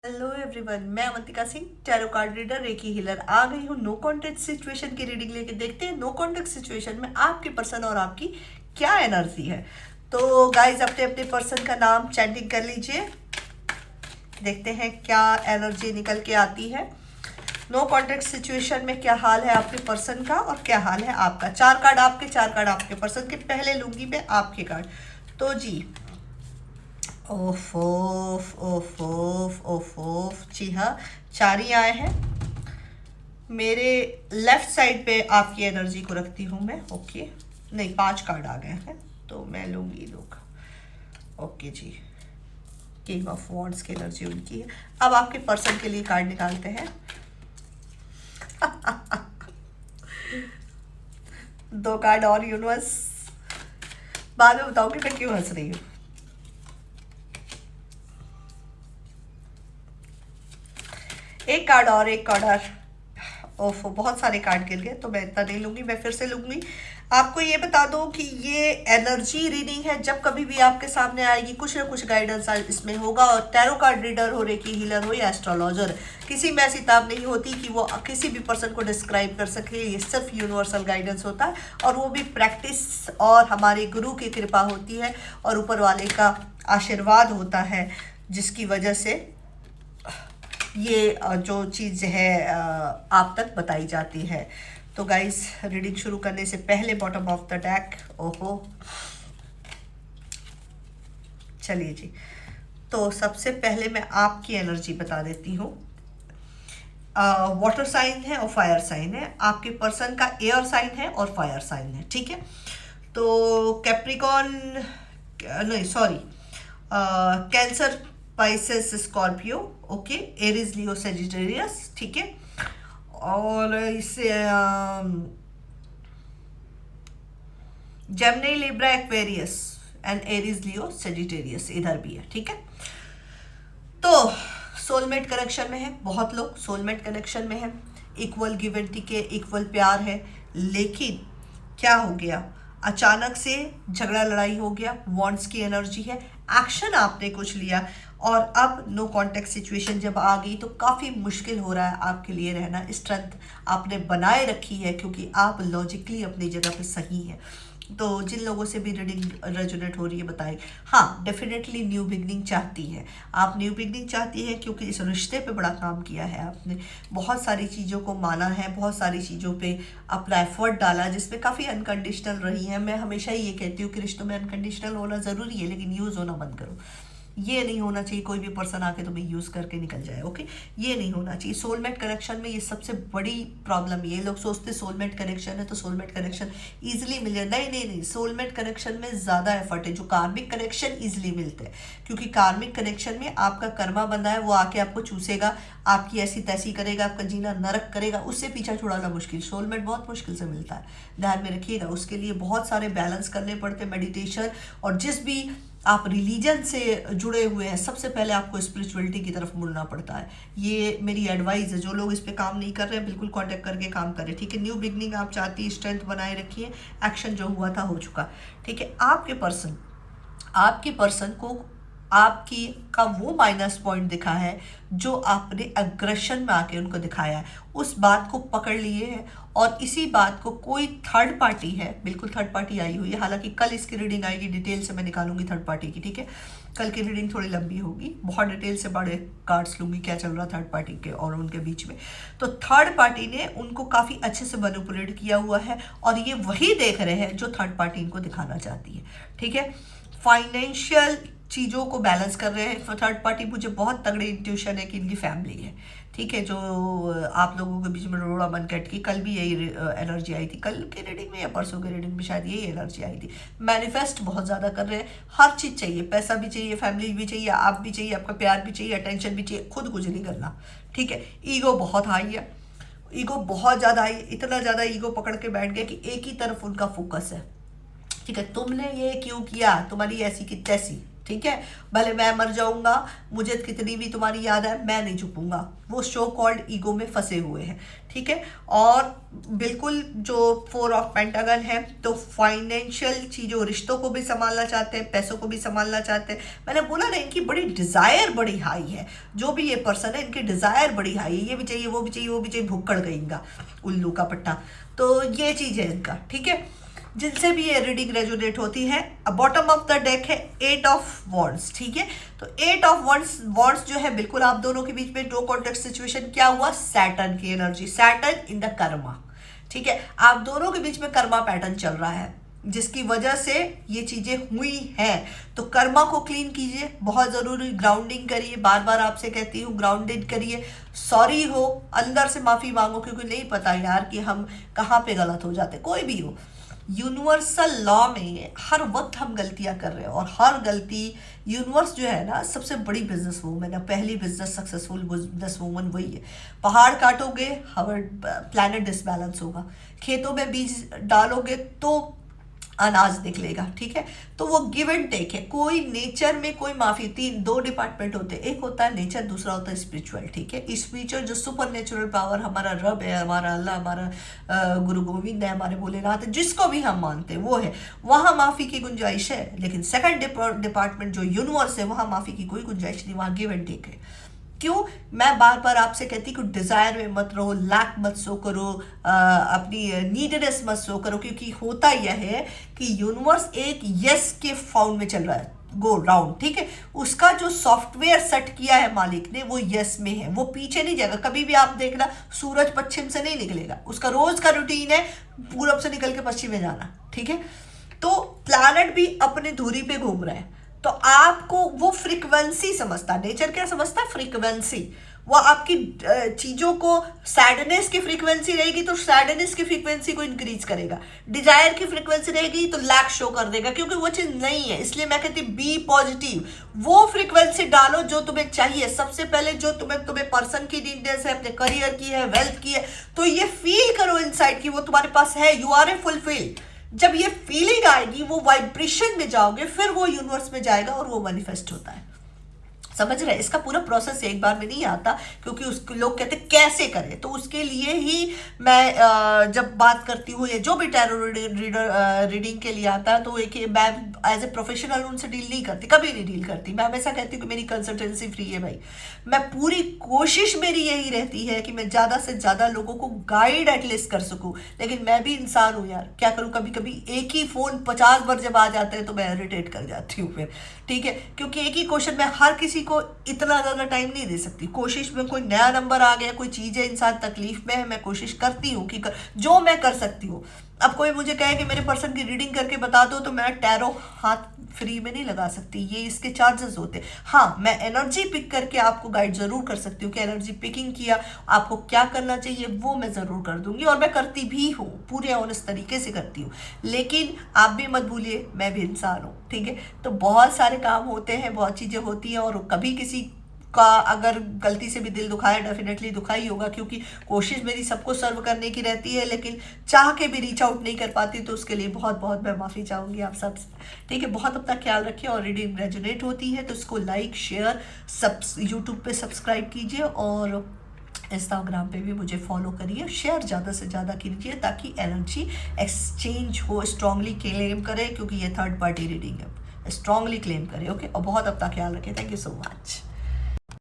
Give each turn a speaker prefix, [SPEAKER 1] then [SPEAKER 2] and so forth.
[SPEAKER 1] Hello everyone, मैं Avantika Singh, tarot card reader, reiki healer. आ गई हूँ नो कॉन्टेक्ट सिचुएशन की रीडिंग लेके। देखते हैं नो कॉन्टेक्ट सिचुएशन में आपके पर्सन और आपकी क्या एनर्जी है। तो गाइज अपने अपने पर्सन का नाम चैंटिंग कर लीजिए। देखते हैं क्या एनर्जी निकल के आती है। नो कॉन्टेक्ट सिचुएशन में क्या हाल है आपके पर्सन का और क्या हाल है आपका। 4 कार्ड आपके, 4 कार्ड आपके पर्सन के। पहले लूंगी मैं आपके कार्ड। तो जी, ओफ ओफ ओफ ओफ ओफ ओफ, जी हाँ, 4 ही आए हैं। मेरे लेफ्ट साइड पे आपकी एनर्जी को रखती हूँ मैं। ओके, नहीं 5 कार्ड आ गए हैं तो मैं लूँगी लोग। ओके जी, किंग ऑफ वॉन्ड्स की एनर्जी उनकी है। अब आपके पर्सन के लिए कार्ड निकालते हैं। 2 कार्ड और यूनिवर्स, बाद में बताऊंगी मैं क्यों हंस रही हूँ। एक कार्ड और, एक कार्ड और। ओफ, बहुत सारे कार्ड गिर गए तो मैं इतना नहीं लूंगी, मैं फिर से लूंगी। आपको ये बता दूं कि ये एनर्जी रीडिंग है। जब कभी भी आपके सामने आएगी कुछ ना कुछ गाइडेंस इसमें होगा। और टैरो कार्ड रीडर हो, रेकी हीलर हो या एस्ट्रोलॉजर, किसी में ऐसी ताब नहीं होती कि वो किसी भी पर्सन को डिस्क्राइब कर सके। ये सिर्फ यूनिवर्सल गाइडेंस होता है और वो भी प्रैक्टिस और हमारे गुरु की कृपा होती है और ऊपर वाले का आशीर्वाद होता है, जिसकी वजह से ये जो चीज़ है आप तक बताई जाती है। तो गाइस, रीडिंग शुरू करने से पहले बॉटम ऑफ द डेक, ओहो, चलिए जी। तो सबसे पहले मैं आपकी एनर्जी बता देती हूँ। वाटर साइन है और फायर साइन है। आपके पर्सन का एयर साइन है और फायर साइन है, ठीक है। तो कैप्रिकॉन, नहीं sorry, Cancer, Pisces, Scorpio, okay, Aries, Leo, Sagittarius, ठीक है। और इसे Gemini, Libra, Aquarius and Aries, Leo, Sagittarius इधर भी है, ठीक है। तो सोलमेट कनेक्शन में है, बहुत लोग सोलमेट कनेक्शन में है। इक्वल गिव एंड टेक है, इक्वल प्यार है। लेकिन क्या हो गया, अचानक से झगड़ा लड़ाई हो गया। वॉन्ड्स की एनर्जी है, एक्शन आपने कुछ लिया और अब नो कॉन्टेक्ट सिचुएशन जब आ गई तो काफ़ी मुश्किल हो रहा है आपके लिए रहना। स्ट्रेंथ आपने बनाए रखी है क्योंकि आप लॉजिकली अपनी जगह पे सही है। तो जिन लोगों से भी रीडिंग रेजोनेट हो रही है बताएं, हाँ डेफिनेटली न्यू बिगनिंग चाहती है। आप न्यू बिगनिंग चाहती है क्योंकि इस रिश्ते पे बड़ा काम किया है आपने, बहुत सारी चीज़ों को माना है, बहुत सारी चीज़ों पे अपना एफर्ट डाला जिसमें काफ़ी अनकंडीशनल रही है। मैं हमेशा ही ये कहती हूँ कि रिश्तों में अनकंडीशनल होना ज़रूरी है, लेकिन यूज़ होना बंद करो। ये नहीं होना चाहिए कोई भी पर्सन आके तुम्हें यूज़ करके निकल जाए, ओके, ये नहीं होना चाहिए। सोलमेट कनेक्शन में ये सबसे बड़ी प्रॉब्लम, ये लोग सोचते सोलमेट कनेक्शन है तो सोलमेट कनेक्शन ईजिली मिल जाए। नहीं नहीं नहीं, सोलमेट कनेक्शन में ज़्यादा एफर्ट है। जो कार्मिक कनेक्शन ईजिली मिलते हैं, क्योंकि कार्मिक कनेक्शन में आपका कर्मा बंधा है, वो आके आपको चूसेगा, आपकी ऐसी तैसी करेगा, आपका जीना नरक करेगा, उससे पीछा छुड़ाना मुश्किल। सोलमेट बहुत मुश्किल से मिलता है, ध्यान में रखिएगा। उसके लिए बहुत सारे बैलेंस करने पड़ते हैं, मेडिटेशन, और जिस भी आप रिलीजन से जुड़े हुए हैं सबसे पहले आपको स्पिरिचुअलिटी की तरफ मुड़ना पड़ता है। ये मेरी एडवाइस है। जो लोग इस पे काम नहीं कर रहे हैं बिल्कुल कांटेक्ट करके काम करें, ठीक है। न्यू बिगनिंग आप चाहती है, स्ट्रेंथ बनाए रखिए, एक्शन जो हुआ था हो चुका, ठीक है। आपके पर्सन को आपकी का वो माइनस पॉइंट दिखा है जो आपने अग्रेशन में आके उनको दिखाया है, उस बात को पकड़ लिए है और इसी बात को कोई थर्ड पार्टी है, बिल्कुल थर्ड पार्टी आई हुई है। हालांकि कल इसकी रीडिंग आएगी, डिटेल से मैं निकालूंगी थर्ड पार्टी की, ठीक है। कल की रीडिंग थोड़ी लंबी होगी, बहुत डिटेल से बड़े कार्ड्स लूंगी क्या चल रहा थर्ड पार्टी के और उनके बीच में। तो थर्ड पार्टी ने उनको काफ़ी अच्छे से मैनिपुलेट किया हुआ है और ये वही देख रहे हैं जो थर्ड पार्टी इनको दिखाना चाहती है, ठीक है। फाइनेंशियल चीज़ों को बैलेंस कर रहे हैं थर्ड पार्टी। मुझे बहुत तगड़ी इंट्यूशन है कि इनकी फैमिली है, ठीक है, जो आप लोगों के बीच में रोड़ा मन कट की। कल भी यही एनर्जी आई थी, कल की रीडिंग में या परसों की रीडिंग में शायद यही एनर्जी आई थी। मैनिफेस्ट बहुत ज़्यादा कर रहे हैं, हर चीज़ चाहिए, पैसा भी चाहिए, फैमिली भी चाहिए, आप भी चाहिए, आपका प्यार भी चाहिए, अटेंशन भी चाहिए, खुद कुछ नहीं करना, ठीक है। ईगो बहुत हाई है, ईगो बहुत ज़्यादा हाई, इतना ज़्यादा ईगो पकड़ के बैठ गया कि एक ही तरफ उनका फोकस है, ठीक है। तुमने ये क्यों किया, तुम्हारी ऐसी की तैसी, ठीक है, भले मैं मर जाऊंगा, मुझे कितनी भी तुम्हारी याद है, मैं नहीं झुकूंगा। वो शो कॉल्ड ईगो में फंसे हुए हैं, ठीक है। और बिल्कुल जो 4 ऑफ पेंटागन है, तो फाइनेंशियल चीज़ों, रिश्तों को भी संभालना चाहते हैं, पैसों को भी संभालना चाहते हैं। मैंने बोला ना, इनकी बड़ी डिज़ायर बड़ी हाई है। जो भी ये पर्सन है, इनकी डिज़ायर बड़ी हाई है, ये भी चाहिए, वो भी चाहिए, वो भी चाहिए, भुक्कड़ गईगा उल्लू का पट्टा। तो ये चीज़ है इनका, ठीक है। जिनसे भी ये रीडिंग रेजोनेट होती है, बॉटम ऑफ द डेक है 8 ऑफ वॉन्ड्स, ठीक है। तो 8 ऑफ वॉन्ड्स जो है, बिल्कुल आप दोनों के बीच में नो कॉन्टेक्ट सिचुएशन क्या हुआ, सैटर्न की energy, Saturn in the Karma, ठीक है। आप दोनों के बीच में कर्मा पैटर्न चल रहा है, जिसकी वजह से ये चीजें हुई हैं। तो कर्मा को क्लीन कीजिए, बहुत जरूरी, ग्राउंडिंग करिए, बार बार आपसे कहती हूँ ग्राउंडेड करिए, सॉरी हो, अंदर से माफी मांगो, क्योंकि नहीं पता यार कि हम कहाँ पे गलत हो जाते, कोई भी हो। यूनिवर्सल लॉ में हर वक्त हम गलतियां कर रहे हैं, और हर गलती, यूनिवर्स जो है ना, सबसे बड़ी बिजनेस वूमन है, पहली बिजनेस सक्सेसफुल बिजनेस वूमन वही है। पहाड़ काटोगे, हमारा प्लैनेट डिसबैलेंस होगा, खेतों में बीज डालोगे तो अनाज निकलेगा, ठीक है। तो वो गिव एंड टेक है, कोई नेचर में कोई माफी, 2 डिपार्टमेंट होते हैं, एक होता है नेचर, दूसरा होता है स्पिरिचुअल, ठीक है। स्पिरिचुअल जो सुपर नेचुरल पावर, हमारा रब है, हमारा अल्लाह, हमारा गुरु गोविंद है, हमारे भोलेनाथ है, जिसको भी हम मानते हैं वो है, वहाँ माफी की गुंजाइश है। लेकिन सेकंड डिपार्टमेंट जो यूनिवर्स है, वहाँ माफी की कोई गुंजाइश नहीं, वहाँ गिव एंड टेक है। क्यों मैं बार बार आपसे कहती कि डिजायर में मत रहो, लैक मत सो करो, अपनी नीडनेस मत सो करो, क्योंकि होता यह है कि यूनिवर्स एक यस के फाउंड में चल रहा है, गो राउंड, ठीक है। उसका जो सॉफ्टवेयर सेट किया है मालिक ने, वो यस में है, वो पीछे नहीं जाएगा। कभी भी आप देखना, सूरज पश्चिम से नहीं निकलेगा, उसका रोज का रूटीन है पूरब से निकल के पश्चिम में जाना, ठीक है। तो प्लैनेट भी अपनी धुरी पे घूम रहा है, तो आपको वो फ्रीक्वेंसी समझता, नेचर क्या समझता है, फ्रीक्वेंसी। वो आपकी चीजों को, सैडनेस की फ्रीक्वेंसी रहेगी तो सैडनेस की फ्रीक्वेंसी को इंक्रीज करेगा, डिजायर की फ्रीक्वेंसी रहेगी तो लैक शो कर देगा, क्योंकि वो चीज नहीं है। इसलिए मैं कहती हूँ बी पॉजिटिव, वो फ्रीक्वेंसी डालो जो तुम्हें चाहिए। सबसे पहले जो तुम्हें पर्सन की नीडनेस है, अपने करियर की है, वेल्थ की है, तो ये फील करो इनसाइड की वो तुम्हारे पास है, यू आर ए फुलफिल्ड। जब ये फीलिंग आएगी, वो वाइब्रेशन में जाओगे, फिर वो यूनिवर्स में जाएगा और वो मैनिफेस्ट होता है। समझ रहे हैं? इसका पूरा प्रोसेस एक बार में नहीं आता, क्योंकि उसके लोग कहते हैं कैसे करें, तो उसके लिए ही मैं जब बात करती हूँ, या जो भी टैरो रीडिंग के लिए आता है, तो एक मैं एज ए प्रोफेशनल उनसे डील नहीं करती, कभी नहीं डील करती। मैं हमेशा कहती हूँ कि मेरी कंसल्टेंसी फ्री है भाई। मैं पूरी कोशिश मेरी यही रहती है कि मैं ज़्यादा से ज़्यादा लोगों को गाइड एटलीस्ट कर सकूँ, लेकिन मैं भी इंसान हूँ यार, क्या करूँ, कभी कभी एक ही फ़ोन 50 बार जब आ जाते हैं तो मैं इरिटेट कर जाती हूँ फिर, ठीक है। क्योंकि एक ही क्वेश्चन में हर किसी को इतना ज़्यादा टाइम नहीं दे सकती। कोशिश में कोई नया नंबर आ गया, कोई चीज़ है, इंसान तकलीफ में है, मैं कोशिश करती हूँ कि जो मैं कर सकती हूँ। अब कोई मुझे कहे कि मेरे पर्सन की रीडिंग करके बता दो, तो मैं टैरो हाथ फ्री में नहीं लगा सकती, ये इसके चार्जेस होते। हाँ, मैं एनर्जी पिक करके आपको गाइड ज़रूर कर सकती हूँ कि एनर्जी पिकिंग किया आपको क्या करना चाहिए, वो मैं ज़रूर कर दूंगी, और मैं करती भी हूँ, पूरे ऑनेस्ट तरीके से करती हूँ। लेकिन आप भी मत भूलिए, मैं भी इंसान हूँ, ठीक है। तो बहुत सारे काम होते हैं, बहुत चीज़ें होती हैं, और कभी किसी का अगर गलती से भी दिल दुखाया, डेफिनेटली दुखा ही होगा, क्योंकि कोशिश मेरी सबको सर्व करने की रहती है, लेकिन चाह के भी रीच आउट नहीं कर पाती, तो उसके लिए बहुत बहुत मैं माफ़ी चाहूँगी आप सब, ठीक है। बहुत अपना ख्याल रखिए, और रीडिंग रेजोनेट होती है तो इसको लाइक, शेयर, यूट्यूब पे सब्सक्राइब कीजिए, और इंस्टाग्राम पे भी मुझे फॉलो करिए, शेयर ज़्यादा से ज़्यादा कीजिए, ताकि एनर्जी एक्सचेंज हो। स्ट्रांगली क्लेम करें, क्योंकि ये थर्ड पार्टी रीडिंग है, स्ट्रांगली क्लेम करें, ओके। और बहुत अपना ख्याल रखें। Thank you so much.